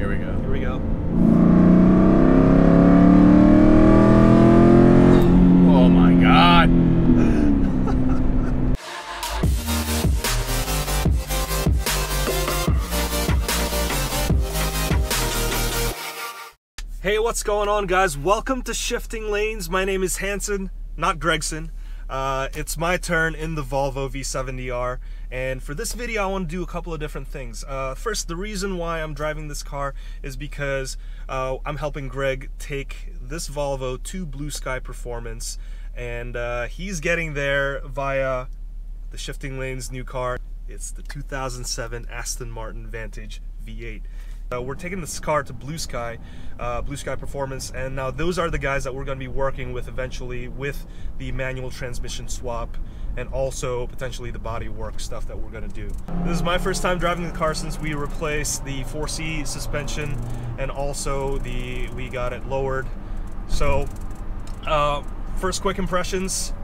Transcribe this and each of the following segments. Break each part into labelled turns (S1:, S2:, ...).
S1: Here we go.
S2: Here we go.
S1: Oh my God.
S2: Hey, what's going on, guys? Welcome to Shifting Lanes. My name is Hanson, not Gregson. It's my turn in the Volvo V70R, and for this video I want to do a couple of different things. First, the reason why I'm driving this car is because I'm helping Greg take this Volvo to BlueSky Performance, and he's getting there via the Shifting Lanes new car. It's the 2007 Aston Martin Vantage V8. We're taking this car to BlueSky Performance, and now those are the guys that we're going to be working with eventually with the manual transmission swap and also potentially the body work stuff that we're going to do. This is my first time driving the car since we replaced the 4C suspension, and also we got it lowered. So first quick impressions,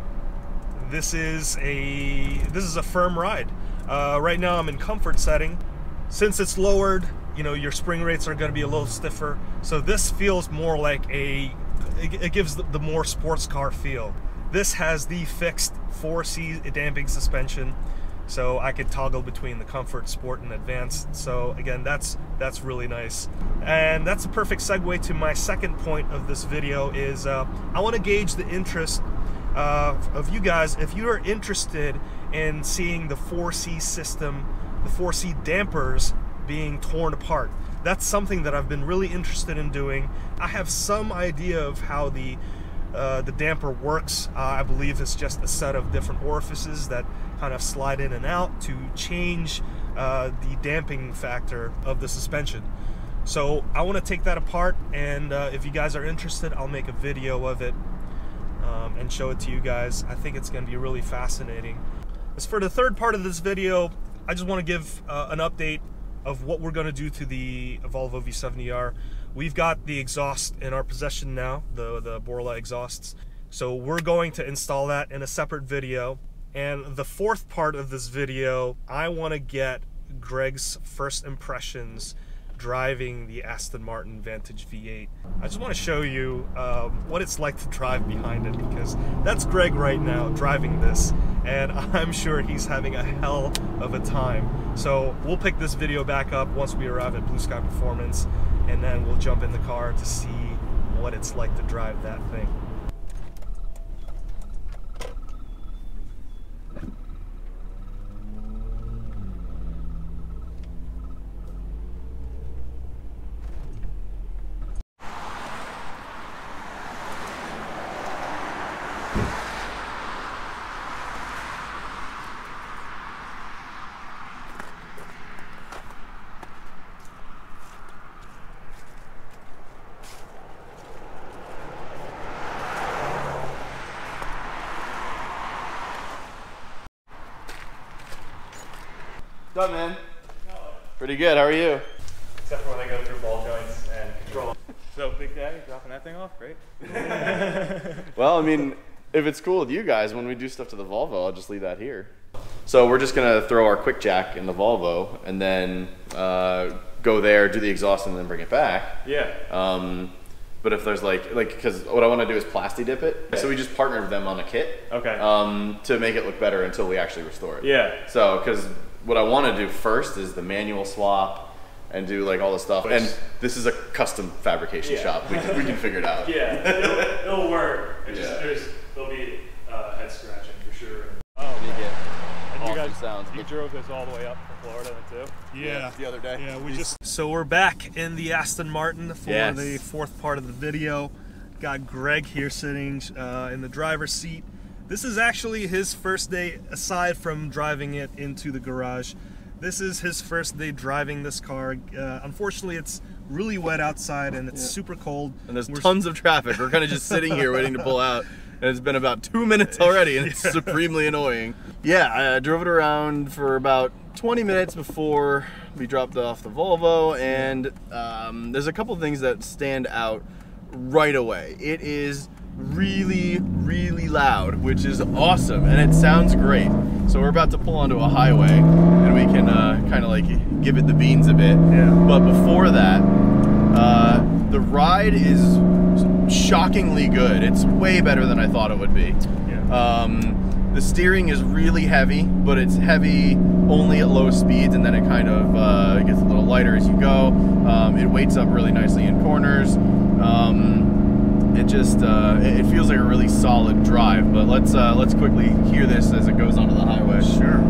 S2: this is a firm ride. Right now I'm in comfort setting. Since it's lowered, you know, your spring rates are going to be a little stiffer, so this feels more like it gives the more sports car feel. This has the fixed 4C damping suspension, so I could toggle between the comfort, sport, and advanced. So again, that's really nice, and that's a perfect segue to my second point of this video. Is I want to gauge the interest of you guys. If you are interested in seeing the 4C system, the 4C dampers being torn apart. That's something that I've been really interested in doing. I have some idea of how the damper works. I believe it's just a set of different orifices that kind of slide in and out to change the damping factor of the suspension. So I want to take that apart, and if you guys are interested, I'll make a video of it and show it to you guys. I think it's going to be really fascinating. As for the third part of this video, I just want to give an update of what we're going to do to the Volvo V70R. We've got the exhaust in our possession now, the Borla exhausts. So we're going to install that in a separate video. And the fourth part of this video, I want to get Greg's first impressions driving the Aston Martin Vantage V8. I just want to show you what it's like to drive behind it, because that's Greg right now driving this, and I'm sure he's having a hell of a time. So we'll pick this video back up once we arrive at BlueSky Performance, and then we'll jump in the car to see what it's like to drive that thing.
S1: What's up, man? Pretty good. How are you?
S2: Except for when I go through ball joints and control.
S3: So, big daddy dropping that thing off, great.
S1: Well, I mean, if it's cool with you guys, when we do stuff to the Volvo, I'll just leave that here. So we're just gonna throw our quick jack in the Volvo and then go there, do the exhaust, and then bring it back.
S3: Yeah.
S1: But if there's because what I want to do is plasti dip it. So we just partnered with them on a kit.
S3: Okay.
S1: To make it look better until we actually restore it.
S3: Yeah.
S1: So, because what I want to do first is the manual swap and do like all the stuff. And this is a custom fabrication shop. We can figure it out.
S3: Yeah, it'll work. It's
S1: Yeah.
S3: just there'll be head scratching for sure.
S1: Oh, you get
S3: And
S1: awesome
S3: you guys,
S1: sounds.
S3: you drove this all the way up from Florida too?
S2: Yeah.
S1: The other day.
S2: Yeah, So we're back in the Aston Martin for the fourth part of the video. Got Greg here sitting in the driver's seat. This is actually his first day, aside from driving it into the garage. This is his first day driving this car. Unfortunately, it's really wet outside and it's super cold.
S1: And there's tons of traffic. We're kind of just sitting here waiting to pull out. And it's been about 2 minutes already, and it's supremely annoying. Yeah, I drove it around for about 20 minutes before we dropped off the Volvo, and there's a couple things that stand out right away. It is really, really loud, which is awesome, and it sounds great. So we're about to pull onto a highway, and we can kind of like give it the beans a bit.
S2: Yeah.
S1: But before that, The ride is shockingly good. It's way better than I thought it would be.
S2: Yeah.
S1: The steering is really heavy, but it's heavy only at low speeds, and then it kind of gets a little lighter as you go. It weights up really nicely in corners. It feels like a really solid drive. But let's quickly hear this as it goes onto the highway.
S2: Sure.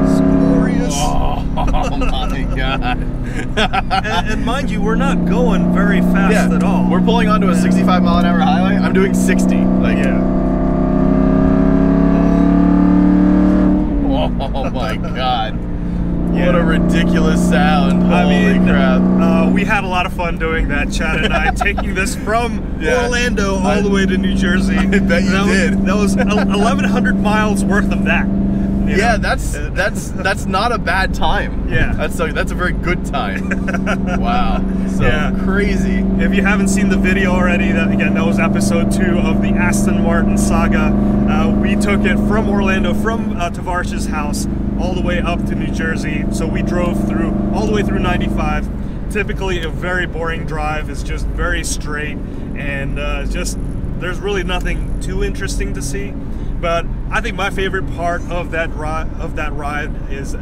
S2: It's glorious.
S1: Oh my god.
S2: and mind you, we're not going very fast at all.
S1: We're pulling onto a 65 mile an hour highway. I'm doing 60. Like,
S2: yeah.
S1: Oh my god. What a ridiculous sound. Holy crap.
S2: We had a lot of fun doing that, Chad and I, taking this from Orlando all the way to New Jersey.
S1: I bet you did.
S2: That was 1,100 miles worth of that.
S1: Yeah, that's not a bad time.
S2: Yeah.
S1: That's a very good time. Wow. So crazy.
S2: If you haven't seen the video already, that was episode 2 of the Aston Martin saga. We took it from Orlando, from Tavarish's house, all the way up to New Jersey. So we drove all the way through 95. Typically a very boring drive. It's just very straight, and there's really nothing too interesting to see. But I think my favorite part of that ride is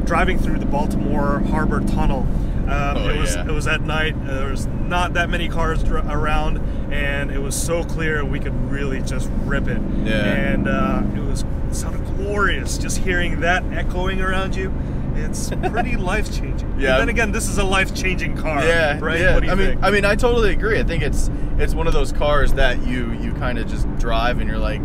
S2: driving through the Baltimore Harbor Tunnel. It was at night. There was not that many cars around, and it was so clear we could really just rip it.
S1: Yeah.
S2: And it sounded glorious just hearing that echoing around you. It's pretty life-changing.
S1: Yeah.
S2: And then again, this is a life-changing car.
S1: Yeah.
S2: Right.
S1: Yeah.
S2: What do you think?
S1: I mean, I totally agree. I think it's one of those cars that you kind of just drive and you're like,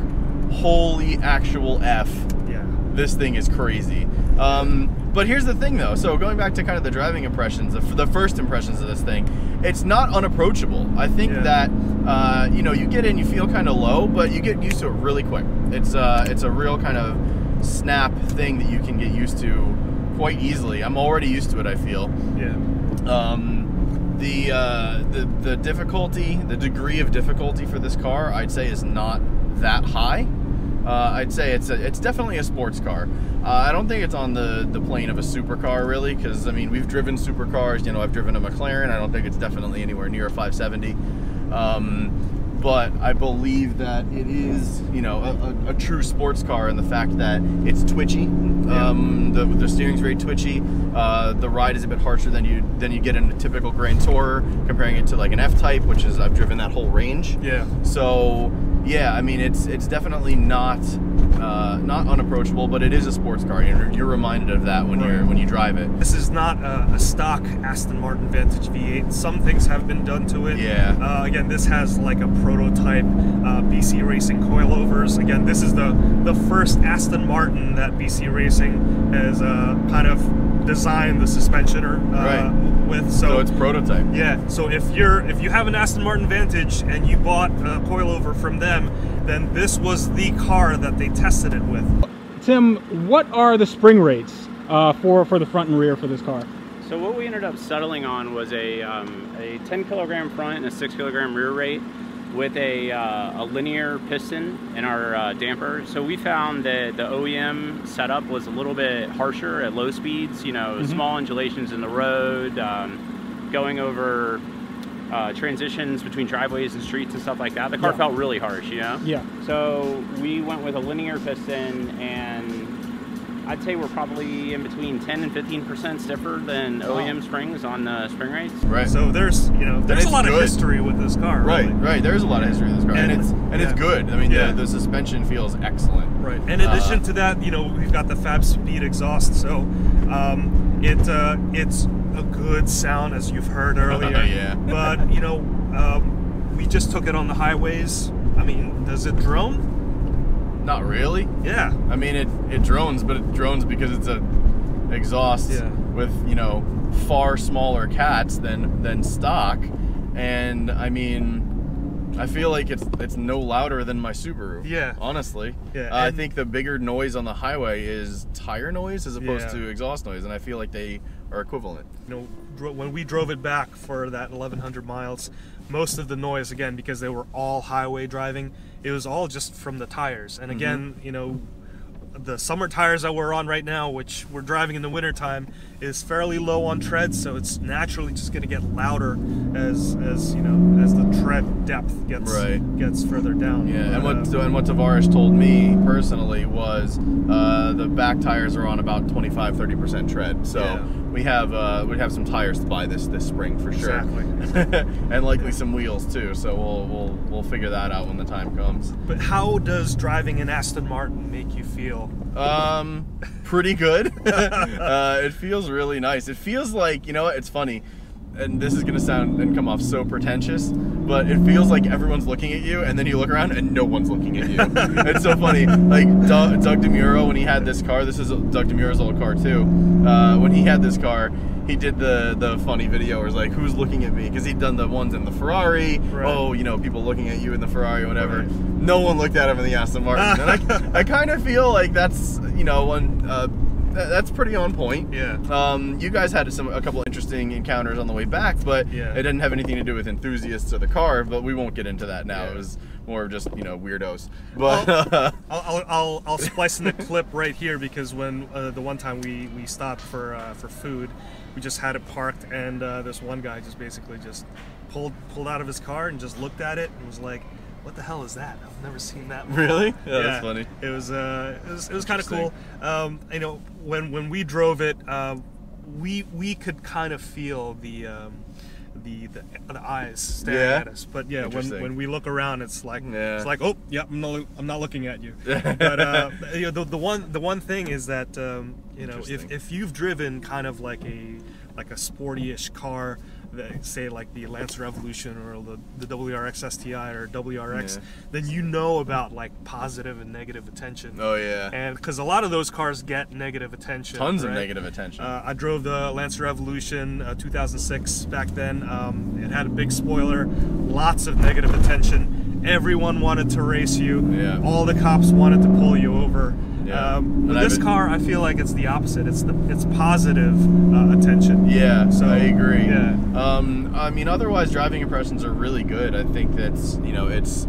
S1: holy actual F.
S2: Yeah.
S1: This thing is crazy. But here's the thing though, so going back to kind of the driving impressions, the first impressions of this thing, it's not unapproachable. I think that, you get in, you feel kind of low, but you get used to it really quick. It's a real kind of snap thing that you can get used to quite easily. I'm already used to it, I feel.
S2: Yeah.
S1: The difficulty, the degree of difficulty for this car, I'd say is not that high. I'd say it's definitely a sports car. I don't think it's on the plane of a supercar really, because I mean we've driven supercars. I've driven a McLaren. I don't think it's definitely anywhere near a 570. But I believe that it is, a true sports car in the fact that it's twitchy. The steering's very twitchy. The ride is a bit harsher than you get in a typical Grand Tourer, comparing it to like an F-Type, which is I've driven that whole range.
S2: Yeah.
S1: So yeah, I mean it's definitely not unapproachable, but it is a sports car. You're reminded of that when you drive it.
S2: This is not a stock Aston Martin Vantage V8. Some things have been done to it.
S1: Yeah.
S2: Again, this has like a prototype BC Racing coilovers. Again, this is the first Aston Martin that BC Racing has kind of designed the suspensioner with. So
S1: it's prototype.
S2: Yeah. So if you have an Aston Martin Vantage and you bought a coilover from them, then this was the car that they tested it with.
S4: Tim, what are the spring rates for the front and rear for this car?
S5: So what we ended up settling on was a 10 kilogram front and a 6 kilogram rear rate with a linear piston in our damper. So we found that the OEM setup was a little bit harsher at low speeds, small undulations in the road, going over transitions between driveways and streets and stuff like that. The car felt really harsh,
S4: Yeah.
S5: So we went with a linear piston, and I'd say we're probably in between 10 and 15% stiffer than OEM springs on the spring rates.
S1: Right.
S2: So there's a lot of history with this car.
S1: Right,
S2: really.
S1: right. There's a lot of history with this car, and it's good. I mean, the suspension feels excellent.
S2: Right. In addition to that, we've got the Fab Speed exhaust, so it's a good sound, as you've heard earlier.
S1: Yeah.
S2: But we just took it on the highways. I mean, does it drone?
S1: Not really.
S2: Yeah.
S1: I mean, it drones, but it drones because it's a exhaust with far smaller cats than stock, and I mean, I feel like it's no louder than my Subaru.
S2: Yeah.
S1: Honestly.
S2: Yeah.
S1: I think the bigger noise on the highway is tire noise as opposed to exhaust noise, and I feel like they are equivalent.
S2: When we drove it back for that 1,100 miles, most of the noise, again, because they were all highway driving, it was all just from the tires. And again, the summer tires that we're on right now, which we're driving in the winter time, is fairly low on tread, so it's naturally just going to get louder as you know, as the tread depth gets further down.
S1: Yeah, and what Tavares told me personally was the back tires are on about 25-30% tread, so we have some tires to buy this spring for sure.
S2: Exactly.
S1: And likely some wheels too, so we'll figure that out when the time comes.
S2: But how does driving an Aston Martin make you feel?
S1: Pretty good. It feels really nice. It feels like, you know what, it's funny, and this is gonna sound and come off so pretentious, but it feels like everyone's looking at you, and then you look around and no one's looking at you. It's so funny. Like Doug DeMuro, when he had this car, this is Doug DeMuro's old car too. When he had this car, he did the funny video where it's like, who's looking at me? Because he'd done the ones in the Ferrari. Right. Oh, you know, people looking at you in the Ferrari or whatever. Right. No one looked at him in the Aston Martin. And I kind of feel like that's, you know, that's pretty on point.
S2: Yeah.
S1: You guys had a couple interesting encounters on the way back, but it didn't have anything to do with enthusiasts of the car. But we won't get into that now. Yeah. It was more of just, you know, weirdos. But
S2: I'll splice in the clip right here, because when the one time we stopped for food, we just had it parked, and this one guy just basically just pulled out of his car and just looked at it and was like, "What the hell is that? I've never seen that before."
S1: Really? Yeah, that's funny.
S2: It was kind of cool. You know, when we drove it, we could kind of feel the eyes staring at us. But yeah, when we look around, it's like oh yeah, I'm not looking at you. But you know, the one thing is that you know, if you've driven kind of like a sporty-ish car, say like the Lancer Evolution or the WRX STI or WRX, then you know about like positive and negative attention.
S1: Oh yeah.
S2: And because a lot of those cars get negative attention.
S1: Tons of negative attention.
S2: I drove the Lancer Evolution 2006 back then. It had a big spoiler, lots of negative attention. Everyone wanted to race you. Yeah. All the cops wanted to pull you over. Yeah. With this car, I feel like it's the opposite. It's positive attention.
S1: Yeah, so I agree.
S2: Yeah.
S1: I mean, otherwise, driving impressions are really good. I think that's, you know, it's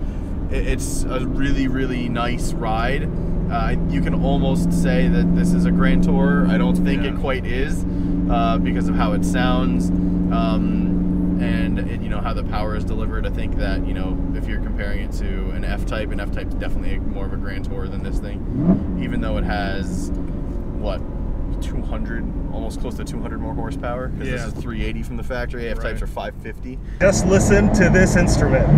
S1: a really, really nice ride. You can almost say that this is a Grand Tour. I don't think it quite is because of how it sounds and you know, how the power is delivered. I think that, you know, if you're comparing it to an F-Type, an F-Type's definitely more of a Grand Tour than this thing, even though it has, what, 200, almost close to 200 more horsepower, because this is 380 from the factory. F-Types are 550.
S2: Just listen to this instrument.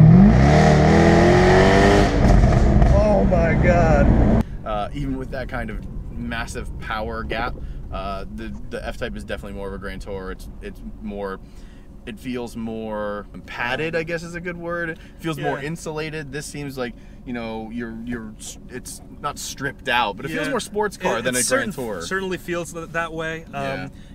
S2: Oh my god.
S1: Even with that kind of massive power gap, the F-Type is definitely more of a Grand Tour. It's more, it feels more padded, I guess is a good word. It feels more insulated. This seems like, you know, it's not stripped out, but it feels more sports car than a Grand Tour.
S2: Certainly feels that way.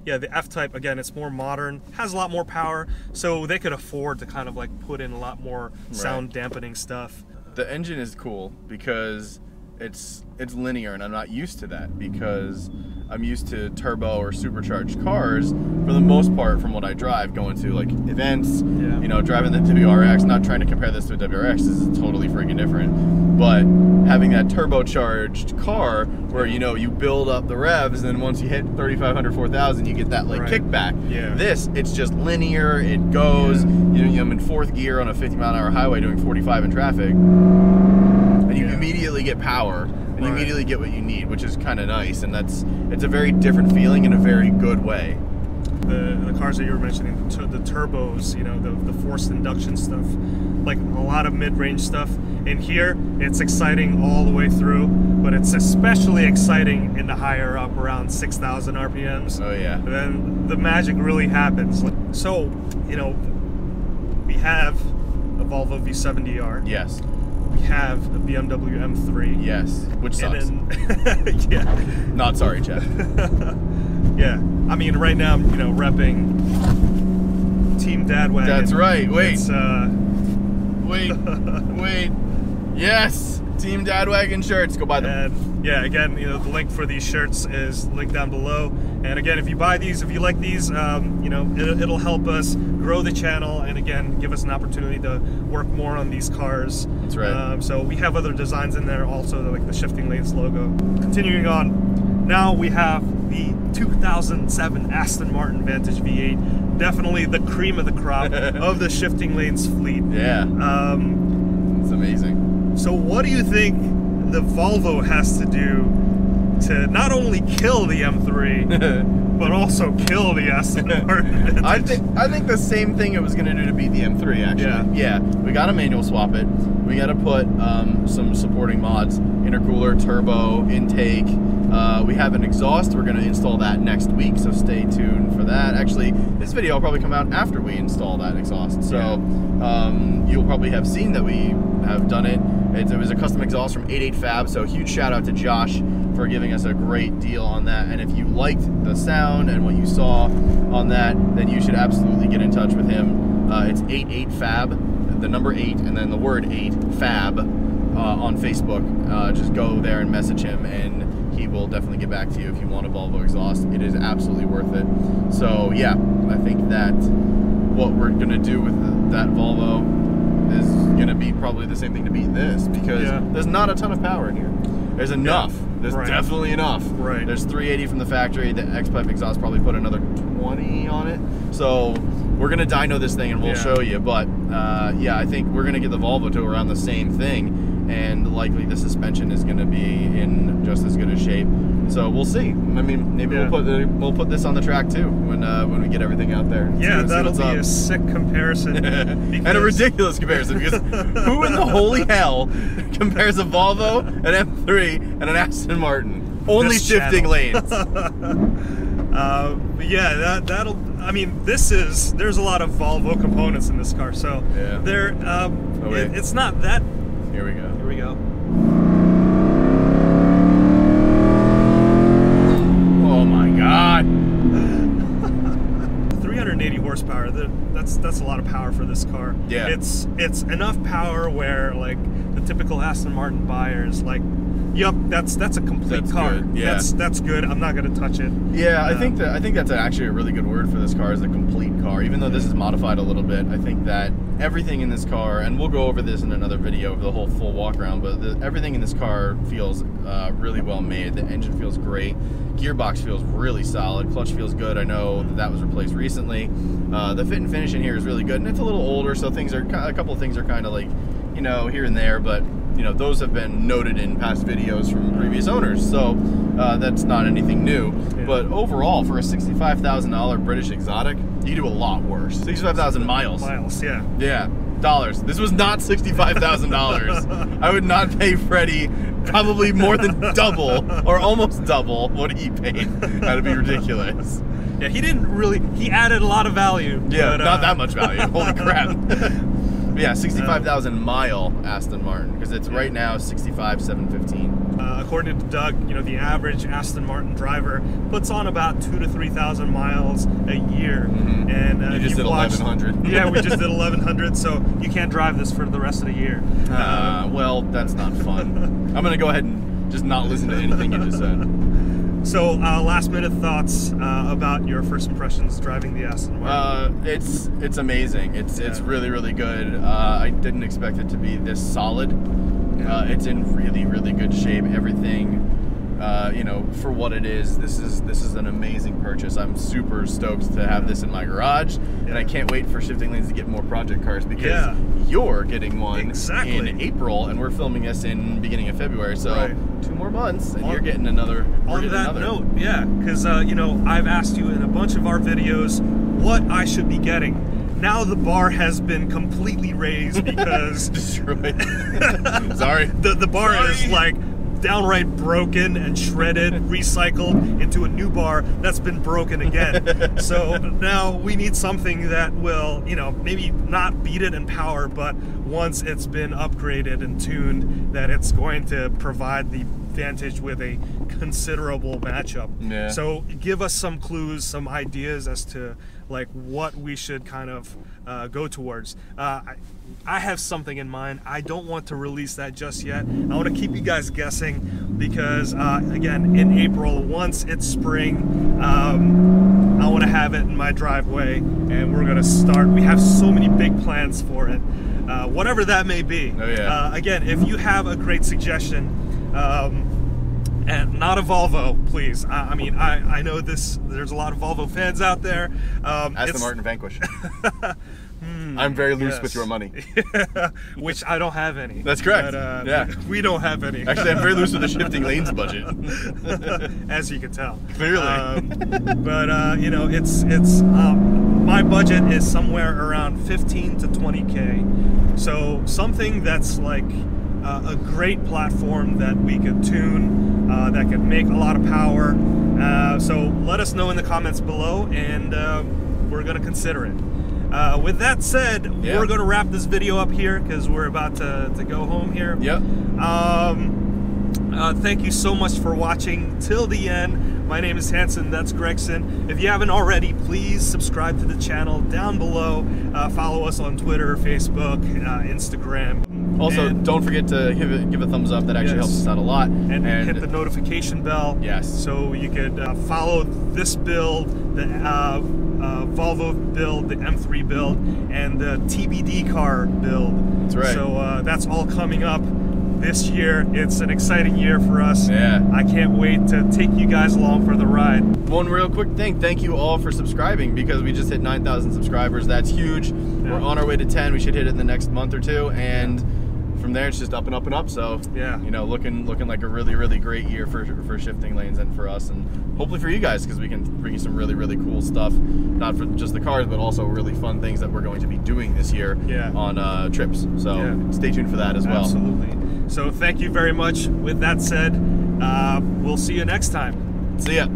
S2: Yeah, the F-Type, again, it's more modern, has a lot more power, so they could afford to kind of like put in a lot more sound dampening stuff.
S1: The engine is cool because it's linear, and I'm not used to that, because I'm used to turbo or supercharged cars for the most part from what I drive, going to like events, you know, driving the WRX. Not trying to compare this to a WRX, this is totally freaking different, but having that turbocharged car where, you know, you build up the revs, and then once you hit 3,500, 4,000, you get that like kickback. This, it's just linear, it goes, you know, I'm in 4th gear on a 50-mile-an-hour highway doing 45 in traffic, and you immediately get power, and you immediately get what you need, which is kind of nice, and it's a very different feeling in a very good way.
S2: The cars that you were mentioning, the turbos, you know, the forced induction stuff, like a lot of mid-range stuff. In here, it's exciting all the way through, but it's especially exciting in the higher up, around 6,000 RPMs.
S1: Oh yeah.
S2: Then the magic really happens. So, you know, we have a Volvo V70R.
S1: Yes.
S2: We have a BMW M3.
S1: Yes, which sucks.
S2: And then,
S1: Not sorry, Jeff.
S2: Yeah, I mean, right now I'm, you know, repping Team Dadwagon.
S1: That's right. Wait.
S2: It's,
S1: wait. Yes, Team Dadwagon shirts. Go buy them.
S2: yeah, again, you know, the link for these shirts is linked down below. And again, if you buy these, if you like these, you know, it'll help us grow the channel, and again, give us an opportunity to work more on these cars.
S1: That's right.
S2: So we have other designs in there also, like the Shifting Lanes logo. Continuing on, now we have the 2007 Aston Martin Vantage V8. Definitely the cream of the crop of the Shifting Lanes fleet.
S1: Yeah. It's amazing.
S2: So what do you think the Volvo has to do to not only kill the M3, but also kill the Aston Martin?
S1: I think the same thing it was going to do to beat the M3, actually. Yeah. We got to manual swap it. We got to put some supporting mods, intercooler, turbo, intake. We have an exhaust. We're going to install that next week, so stay tuned for that. Actually, this video will probably come out after we install that exhaust. So you'll probably have seen that we have done it. It was a custom exhaust from 88 Fab, so huge shout out to Josh for giving us a great deal on that. And if you liked the sound and what you saw on that, then you should absolutely get in touch with him. It's 88 Fab, the number 8, and then the word 8, Fab, on Facebook. Just go there and message him, and he will definitely get back to you if you want a Volvo exhaust. It is absolutely worth it. So yeah, I think that what we're gonna do with that Volvo is gonna be probably the same thing to beat this, because there's not a ton of power in here. There's enough. There's definitely enough.
S2: Right.
S1: There's 380 from the factory. The X-Pipe exhaust probably put another 20 on it. So we're gonna dyno this thing and we'll show you. But yeah, I think we're gonna get the Volvo to around the same thing, and likely the suspension is gonna be in just as good a shape. So we'll see. I mean, maybe we'll put this on the track too when we get everything out there.
S2: Yeah, that'll be a sick comparison.
S1: And a ridiculous comparison, because who in the holy hell compares a Volvo, an M3, and an Aston Martin? Only Shifting Lanes.
S2: But yeah, that'll. I mean, there's a lot of Volvo components in this car, so they're it's not that.
S1: Here we go.
S2: Here we go.
S1: Oh my God!
S2: 380 horsepower. That's a lot of power for this car.
S1: Yeah.
S2: It's enough power where, like, the typical Aston Martin buyer is like, "Yup, that's a complete car.
S1: Good. Yeah.
S2: That's good. I'm not gonna touch it."
S1: Yeah, I think that's actually a really good word for this car, is a complete car. Even though this is modified a little bit, I think that everything in this car, and we'll go over this in another video of the whole full walk around, but everything in this car feels really well made. The engine feels great. Gearbox feels really solid. Clutch feels good. I know that was replaced recently. The fit and finish in here is really good, and it's a little older, so a couple of things are kind of like, you know, here and there, but you know, those have been noted in past videos from previous owners, so that's not anything new.
S2: Yeah.
S1: But overall, for a $65,000 British exotic, you do a lot worse. 65,000 miles.
S2: Miles, yeah.
S1: Yeah, dollars. This was not $65,000. I would not pay Freddie probably more than double, or almost double, what he paid. That'd be ridiculous.
S2: Yeah, he added a lot of value.
S1: Yeah,
S2: but,
S1: not that much value. Holy crap. Yeah, 65,000 mile Aston Martin, because it's right now 65,715.
S2: According to Doug, you know, the average Aston Martin driver puts on about 2,000 to 3,000 miles a year.
S1: Mm-hmm.
S2: And
S1: you just did 1,100.
S2: Yeah, we just did 1,100, so you can't drive this for the rest of the year.
S1: Well, that's not fun. I'm gonna go ahead and just not listen to anything you just said.
S2: So, last minute thoughts about your first impressions driving the Aston Martin.
S1: It's amazing. It's really, really good. I didn't expect it to be this solid. It's in really, really good shape. Everything, you know, for what it is, this is an amazing purchase. I'm super stoked to have this in my garage, and I can't wait for Shifting Lanes to get more project cars, because you're getting one in April, and we're filming this in beginning of February, so 2 more months, and you're getting another.
S2: On that note, yeah, because you know, I've asked you in a bunch of our videos what I should be getting. Now the bar has been completely raised because
S1: destroyed. Sorry.
S2: The bar is like downright broken and shredded, recycled into a new bar that's been broken again. So now we need something that will, you know, maybe not beat it in power, but once it's been upgraded and tuned, that it's going to provide the advantage with a considerable matchup.
S1: Yeah.
S2: So give us some clues, some ideas as to like what we should kind of go towards. I have something in mind. I don't want to release that just yet. I want to keep you guys guessing because again, in April, once it's spring, I want to have it in my driveway, and we're gonna start. We have so many big plans for it, whatever that may be.
S1: Oh, yeah.
S2: Again, if you have a great suggestion, and not a Volvo, please. I mean, I know this. There's a lot of Volvo fans out there.
S1: Aston Martin Vanquish. I'm very loose with your money.
S2: Which I don't have any.
S1: That's correct.
S2: But,
S1: yeah.
S2: We don't have any.
S1: Actually, I'm very loose with the shifting lanes budget.
S2: As you can tell.
S1: Clearly.
S2: But you know, it's my budget is somewhere around 15 to 20K. So something that's like a great platform that we could tune, that could make a lot of power. So let us know in the comments below, and we're gonna consider it. With that said, we're going to wrap this video up here because we're about to go home here.
S1: Yep.
S2: Thank you so much for watching till the end. My name is Hanson, that's Gregson. If you haven't already, please subscribe to the channel down below. Follow us on Twitter, Facebook, Instagram.
S1: Also, don't forget to give a thumbs up. That actually helps us out a lot.
S2: And hit the notification bell.
S1: Yes.
S2: So you could follow this build, the Volvo build, the M3 build, and the TBD car build.
S1: That's right.
S2: So that's all coming up this year. It's an exciting year for us.
S1: Yeah.
S2: I can't wait to take you guys along for the ride.
S1: One real quick thing, thank you all for subscribing because we just hit 9,000 subscribers. That's huge. Yeah. We're on our way to 10. We should hit it in the next month or two, and from there it's just up and up and up. So
S2: yeah,
S1: you know, looking like a really great year for shifting lanes and for us, and hopefully for you guys, because we can bring you some really cool stuff, not for just the cars but also really fun things that we're going to be doing this year on trips. So stay tuned for that as well.
S2: Absolutely. So thank you very much. With that said, we'll see you next time.
S1: See ya.